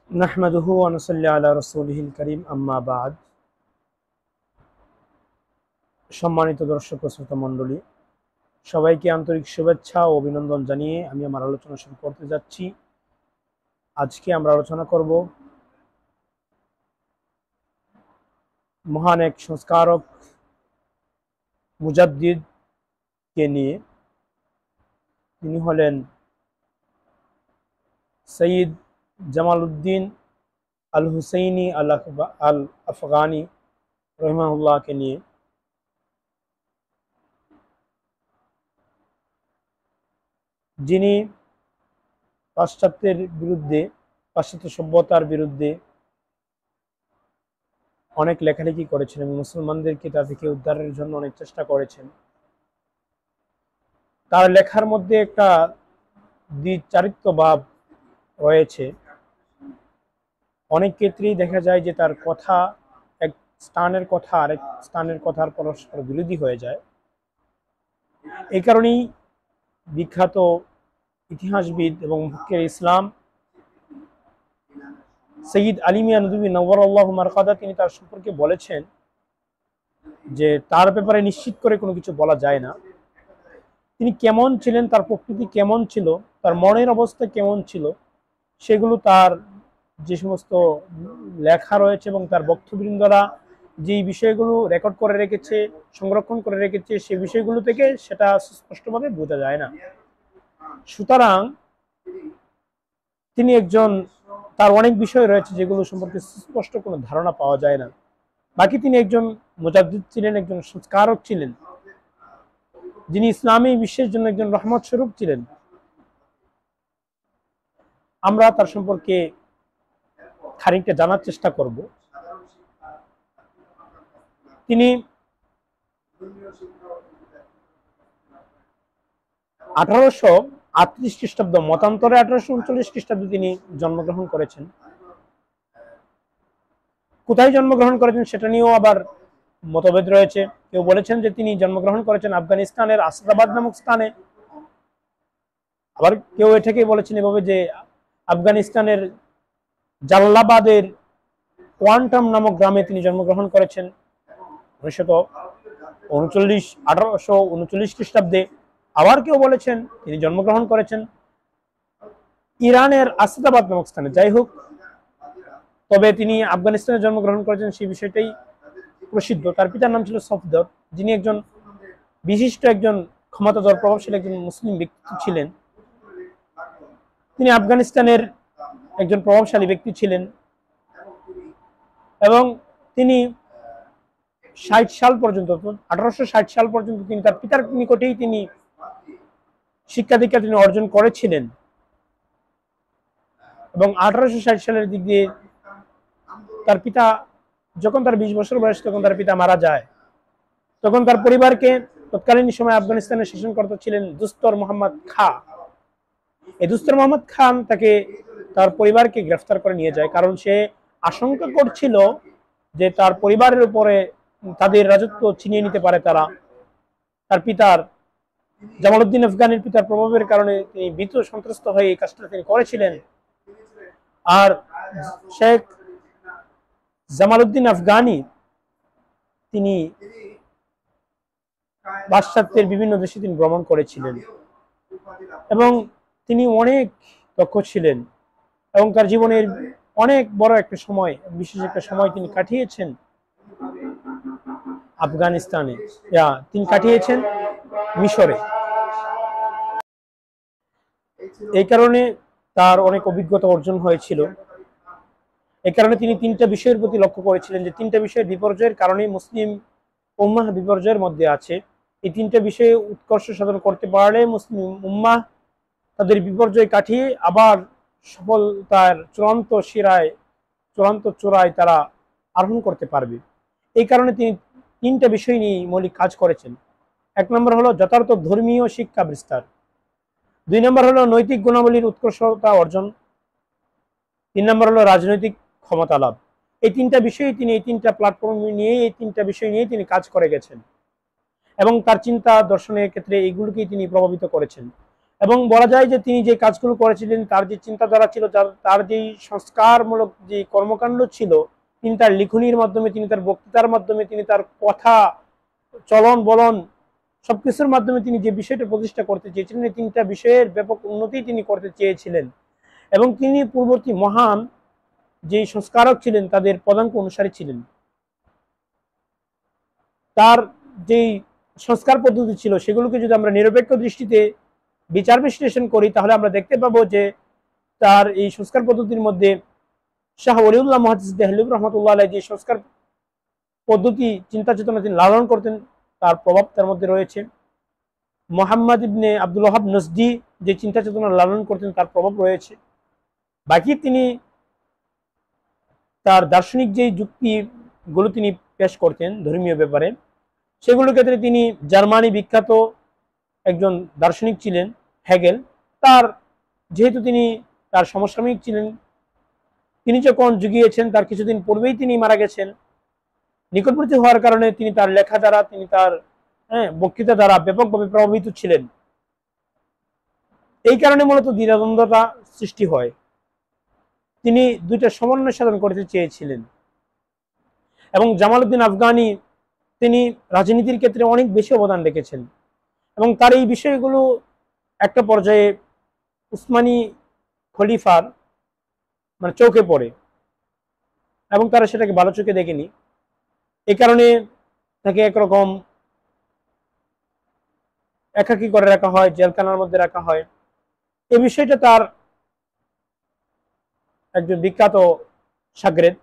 নাহমাদুহু ওয়া নুসাল্লি আলা রাসূলিহিল কারীম আম্মা বা'দ। সম্মানিত দর্শক ও শ্রোতা মণ্ডলী, সবাইকে আন্তরিক শুভেচ্ছা ও অভিনন্দন জানিয়ে আমি আমার আলোচনা শুরু করতে যাচ্ছি। আজকে আমরা আলোচনা করব মহান এক সংস্কারক মুজাদ্দিদ কে নিয়ে। তিনি হলেন সৈয়দ জামালউদ্দিন আল হুসাইনি আল আফগানি রহিমাহুল্লাহকে নিয়ে। যিনি পাশ্চাত্য সভ্যতার বিরুদ্ধে অনেক লেখালেখি করেছেন এবং মুসলমানদেরকে তা থেকে উদ্ধারের জন্য অনেক চেষ্টা করেছেন। তার লেখার মধ্যে একটা দ্বিচারিত্র ভাব রয়েছে। অনেক ক্ষেত্রেই দেখা যায় যে তার কথা এক স্থানের কথা আরেক স্থানের কথার পরস্পর বিরোধী হয়ে যায়। এই কারণেই বিখ্যাত ইতিহাসবিদ এবং মুফাক্কির ইসলাম সৈয়দ আলী মিয়া নদভী নওয়ারাল্লাহু মারকাদা তিনি তার সম্পর্কে বলেছেন যে তার ব্যাপারে নিশ্চিত করে কোনো কিছু বলা যায় না। তিনি কেমন ছিলেন, তার প্রকৃতি কেমন ছিল, তার মনের অবস্থা কেমন ছিল, সেগুলো তার যে সমস্ত লেখা রয়েছে এবং তার বক্তবৃন্দরা যেই বিষয়গুলো রেকর্ড করে রেখেছে, সংরক্ষণ করে রেখেছে, সেই বিষয়গুলো থেকে সেটা স্পষ্টভাবে বোঝা যায় না। সুতরাং তিনি তার অনেক বিষয় রয়েছে যেগুলো সম্পর্কে সুস্পষ্ট কোনো ধারণা পাওয়া যায় না। বাকি তিনি একজন মুজাদ্দিদ ছিলেন, একজন সংস্কারক ছিলেন, যিনি ইসলামী বিশ্বের জন্য একজন রহমত স্বরূপ ছিলেন। আমরা তার সম্পর্কে খানিকটা জানার চেষ্টা করব। তিনি 1838 খ্রিস্টাব্দ, মতান্তরে 1839 খ্রিস্টাব্দে তিনি জন্মগ্রহণ করেছেন। কোথায় জন্মগ্রহণ করেছেন সেটা নিয়েও আবার মতভেদ রয়েছে। কেউ বলেছেন যে তিনি জন্মগ্রহণ করেছেন আফগানিস্তানের আসাদাবাদ নামক স্থানে, আবার কেউ এটাকে বলেছেন এভাবে যে আফগানিস্তানের জালালাবাদের কোয়ান্টাম নামক গ্রামে তিনি জন্মগ্রহণ করেছেন 1839 খ্রিস্টাব্দে। আবার কেউ বলেছেন তিনি জন্মগ্রহণ করেছেন ইরানের আসাদাবাদ নামক স্থানে। যাই হোক, তবে তিনি আফগানিস্তানে জন্মগ্রহণ করেছেন সেই বিষয়টাই প্রসিদ্ধ। তার পিতার নাম ছিল সফদর, যিনি একজন বিশিষ্ট, একজন ক্ষমতাধর, প্রভাবশালী একজন মুসলিম ব্যক্তি ছিলেন। তিনি আফগানিস্তানের একজন প্রভাবশালী ব্যক্তি ছিলেন এবং তিনি 60 সাল পর্যন্ত, 1860 সাল পর্যন্ত তিনি তার পিতার নিকটেই তিনি শিক্ষা দীক্ষা তিনি অর্জন করেছিলেন। এবং 1860 সালের দিক দিয়ে তার পিতা, যখন তার 20 বছর বয়স, তখন তার পিতা মারা যায়। তখন তার পরিবারকে, তৎকালীন সময় আফগানিস্তানের শাসনকর্তা ছিলেন দুস্তর মোহাম্মদ খাঁ। এই দুস্তর মোহাম্মদ খান তার পরিবারকে গ্রেফতার করে নিয়ে যায়, কারণ সে আশঙ্কা করছিল যে তার পরিবারের উপরে তাদের রাজত্ব ছিনিয়ে নিতে পারে তারা। তার পিতার, জামালউদ্দিন আফগানির পিতার প্রভাবের কারণে তিনি ভীত সন্ত্রস্ত হয়ে এই কাজটা তিনি করেছিলেন। আর শেখ জামালউদ্দিন আফগানি তিনি পাশ্চাত্যের বিভিন্ন দেশে তিনি ভ্রমণ করেছিলেন এবং তিনি অনেক দক্ষ ছিলেন এবং তার জীবনের অনেক বড় একটা সময়, বিশেষ একটা সময় তিনি কাটিয়েছেন আফগানিস্তানে, তিনি কাটিয়েছেন মিশরে। এই কারণে তার অনেক অভিজ্ঞতা অর্জন হয়েছিল। এই কারণে তিনি 3টা বিষয়ের প্রতি লক্ষ্য করেছিলেন যে 3টা বিষয়ের বিপর্যয়ের কারণে মুসলিম উম্মাহ বিপর্যয়ের মধ্যে আছে। এই 3টা বিষয়ে উৎকর্ষ সাধন করতে পারলে মুসলিম উম্মাহ তাদের বিপর্যয় কাটিয়ে আবার সফলতার চূড়ান্ত চূড়ায় তারা আরোহণ করতে পারবে। এই কারণে তিনি 3টা বিষয় নিয়ে মৌলিক কাজ করেছেন। 1 নম্বর হলো যথার্থ ধর্মীয় শিক্ষা বিস্তার, 2 নম্বর হলো নৈতিক গুণাবলীর উৎকর্ষতা অর্জন, 3 নম্বর হলো রাজনৈতিক ক্ষমতা লাভ। এই 3টা বিষয়ে তিনি, এই 3টা প্ল্যাটফর্ম নিয়ে, এই 3টা বিষয় নিয়ে তিনি কাজ করে গেছেন এবং তার চিন্তা দর্শনের ক্ষেত্রে এইগুলোকেই তিনি প্রভাবিত করেছেন। এবং বলা যায় যে তিনি যে কাজগুলো করেছিলেন, তার যে চিন্তাধারা ছিল, তার যে সংস্কারমূলক যে কর্মকাণ্ড ছিল, তিনি তার লিখনির মাধ্যমে, তিনি তার বক্তৃতার মাধ্যমে, তিনি তার কথা চলন বলন সবকিছুর মাধ্যমে তিনি যে বিষয়টা প্রতিষ্ঠা করতে চেয়েছিলেন, এই তিনটা বিষয়ের ব্যাপক উন্নতি তিনি করতে চেয়েছিলেন। এবং তিনি পূর্ববর্তী মহান যে সংস্কারক ছিলেন তাদের পদাঙ্ক অনুসারী ছিলেন। তার যেই সংস্কার পদ্ধতি ছিল সেগুলোকে যদি আমরা নিরপেক্ষ দৃষ্টিতে বিচার বিশ্লেষণ করি, তাহলে আমরা দেখতে পাবো যে তার এই সংস্কার পদ্ধতির মধ্যে শাহ ওলিউল্লাহ মুহাদ্দিস দেহলভী রহমতুল্লাহ আলাইহি যে সংস্কার পদ্ধতি চিন্তা চেতনা তিনি লালন করতেন তার প্রভাব তার মধ্যে রয়েছে। মোহাম্মদ ইবনে আব্দুল ওয়াহাব নজদি যে চিন্তা চেতনা লালন করতেন তার প্রভাব রয়েছে। বাকি তিনি তার দার্শনিক যে যুক্তিগুলো তিনি পেশ করতেন ধর্মীয় ব্যাপারে, সেগুলোর ক্ষেত্রে তিনি জার্মানি বিখ্যাত একজন দার্শনিক ছিলেন হেগেল। তার যেহেতু তিনি তার সমসাময়িক ছিলেন, তিনি যখন জুগিয়েছেন তার কিছুদিন পূর্বেই তিনি মারা গেছেন। নিকটবর্তী হওয়ার কারণে তিনি তার লেখা দ্বারা, তিনি তার বক্তৃতা দ্বারা ব্যাপকভাবে প্রভাবিত ছিলেন। এই কারণে মূলত দ্বিধাদ্বন্দ্বতা সৃষ্টি হয়। তিনি দুইটা সমন্বয় সাধন করতে চেয়েছিলেন। এবং জামালউদ্দিন আফগানি তিনি রাজনীতির ক্ষেত্রে অনেক বেশি অবদান রেখেছেন এবং তার এই বিষয়গুলো একটা পর্যায়ে উসমানী খলিফার মানে চোখে পড়ে এবং তারা সেটাকে ভালো চোখে দেখেনি। এই কারণে তাকে একরকম একাকী করে রাখা হয়, জেলখানার মধ্যে রাখা হয়। এই বিষয়টা তার একজন বিখ্যাত শাগরেদ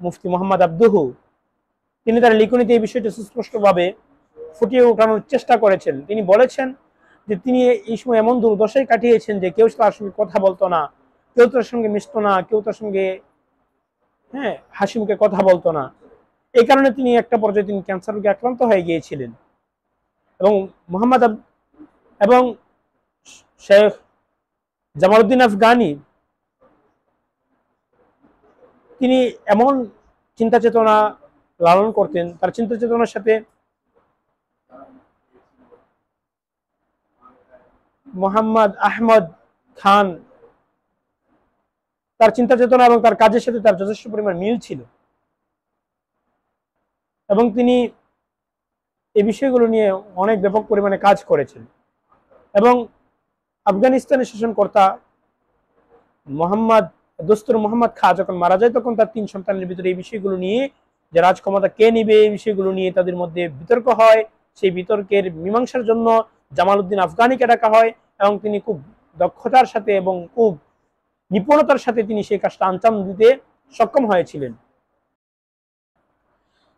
মুফতি মোহাম্মদ আব্দুহু তিনি তার লিখনীতে এই বিষয়টা সুস্পষ্টভাবে ফুটিয়ে ওঠানোর চেষ্টা করেছেন। তিনি বলেছেন যে তিনি এই সময় এমন দুর্দশায় কাটিয়েছেন যে কেউ তার সঙ্গে কথা বলতো না, কেউ তার সঙ্গে মিশতো না, কেউ তার সঙ্গে হাসি মুখে কথা বলতো না। এই কারণে তিনি একটা পর্যায়ে তিনি ক্যান্সার রোগে আক্রান্ত হয়ে গিয়েছিলেন। এবং এবং শেখ জামালউদ্দিন আফগানি তিনি এমন চিন্তা চেতনা লালন করতেন, তার চিন্তা চেতনার সাথে মোহাম্মদ আহমদ খান তার চিন্তা চেতনা এবং তার কাজের সাথে তার যথেষ্ট পরিমাণ মিল ছিল এবং তিনি এই বিষয়গুলো নিয়ে অনেক ব্যাপক পরিমাণে কাজ করেছেন। এবং আফগানিস্তানের শাসনকর্তা দস্তুর মোহাম্মদ খা যখন মারা যায়, তখন তার 3 সন্তানের ভিতরে এই বিষয়গুলো নিয়ে, যে রাজক্ষমতা কে নিবে, এই বিষয়গুলো নিয়ে তাদের মধ্যে বিতর্ক হয়। সেই বিতর্কের মীমাংসার জন্য জামালউদ্দিন আফগানিকে ডাকা হয় এবং তিনি খুব দক্ষতার সাথে এবং খুব নিপুণতার সাথে তিনি সেই কাজটা আঞ্জাম দিতে সক্ষম হয়েছিলেন।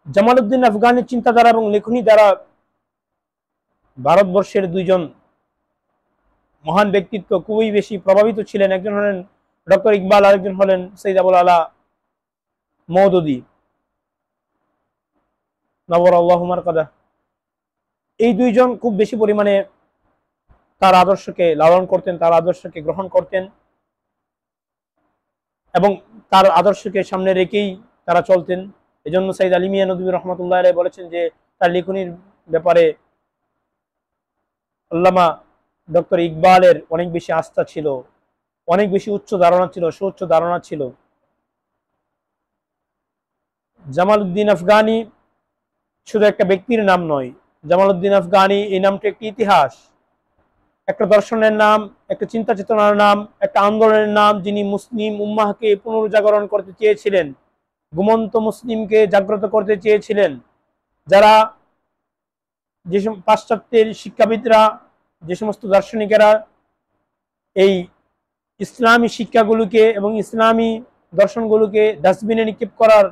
জামালউদ্দিন আফগানির চিন্তাধারা এবং লেখনী দ্বারা ভারতবর্ষের 2জন মহান ব্যক্তিত্ব খুবই বেশি প্রভাবিত ছিলেন। একজন হলেন ডক্টর ইকবাল, আরেকজন হলেন সৈয়দ আবুল আলা মওদুদী নবরাল্লাহু মারকাদা। এই 2জন খুব বেশি পরিমাণে তার আদর্শকে লালন করতেন, তার আদর্শকে গ্রহণ করতেন এবং তার আদর্শকে সামনে রেখেই তারা চলতেন। এজন্য সাইদ আলী মিয়া নদভী রহমতুল্লাহ আলাইহি বলেছেন যে তার লেখনীর ব্যাপারে আল্লামা ডক্টর ইকবালের অনেক বেশি আস্থা ছিল, অনেক বেশি উচ্চ ধারণা ছিল, সুউচ্চ ধারণা ছিল। জামালউদ্দিন আফগানি শুধু একটা ব্যক্তির নাম নয়, জামালউদ্দিন আফগানি এই নামটি একটি ইতিহাস, একটা দর্শনের নাম, একটা চিন্তা চেতনার নাম, একটা আন্দোলনের নাম, যিনি মুসলিম উম্মাহকে পুনরুজাগরণ করতে চেয়েছিলেন, ঘুমন্ত মুসলিমকে জাগ্রত করতে চেয়েছিলেন। যারা যে পাশ্চাত্যের শিক্ষাবিদরা, যে সমস্ত দার্শনিকেরা এই ইসলামী শিক্ষাগুলোকে এবং ইসলামী দর্শনগুলোকে ডাস্টবিনে নিক্ষেপ করার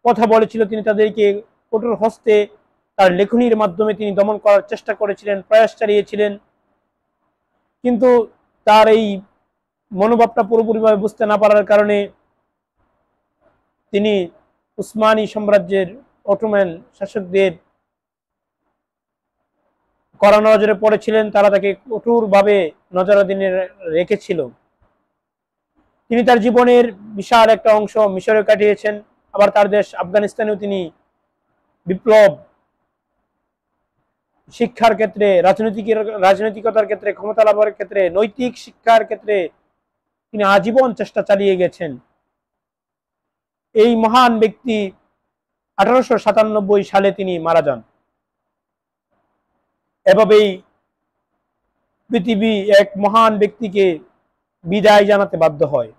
কথা বলেছিল, তিনি তাদেরকে কঠোর হস্তে তার লেখনীর মাধ্যমে তিনি দমন করার চেষ্টা করেছিলেন, প্রয়াস চালিয়েছিলেন। কিন্তু তার এই মনোভাবটা পুরোপুরিভাবে বুঝতে না পারার কারণে তিনি উসমানী সাম্রাজ্যের অটোম্যান শাসকদের কড়া নজরে পড়েছিলেন। তারা তাকে কঠোরভাবে নজরাধীনে রেখেছিল। তিনি তার জীবনের বিশাল একটা অংশ মিশরে কাটিয়েছেন, আবার তার দেশ আফগানিস্তানেও তিনি বিপ্লব শিক্ষার ক্ষেত্রে, রাজনৈতিকতার ক্ষেত্রে, ক্ষমতা লাভের ক্ষেত্রে, নৈতিক শিক্ষার ক্ষেত্রে তিনি আজীবন চেষ্টা চালিয়ে গেছেন। এই মহান ব্যক্তি 1897 সালে তিনি মারা যান। এভাবেই পৃথিবী এক মহান ব্যক্তিকে বিদায় জানাতে বাধ্য হয়।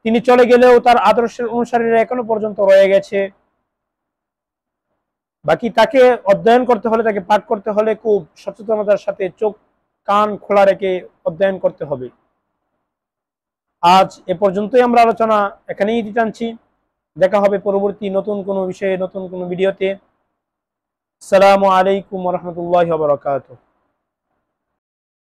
তিনি চলে গেলেও তার আদর্শের অনুসারীরা এখনো পর্যন্ত রয়ে গেছে। বাকি তাকে অধ্যয়ন করতে হলে, তাকে পাঠ করতে হলে খুব সচেতনতার সাথে চোখ কান খোলা রেখে অধ্যয়ন করতে হবে। আজ এ পর্যন্তই আমরা আলোচনা এখানেই দিতে টানছি। দেখা হবে পরবর্তী নতুন কোনো বিষয়ে, নতুন কোনো ভিডিওতে। আসসালামু আলাইকুম ওয়া রাহমাতুল্লাহি ওয়া বারাকাতুহু।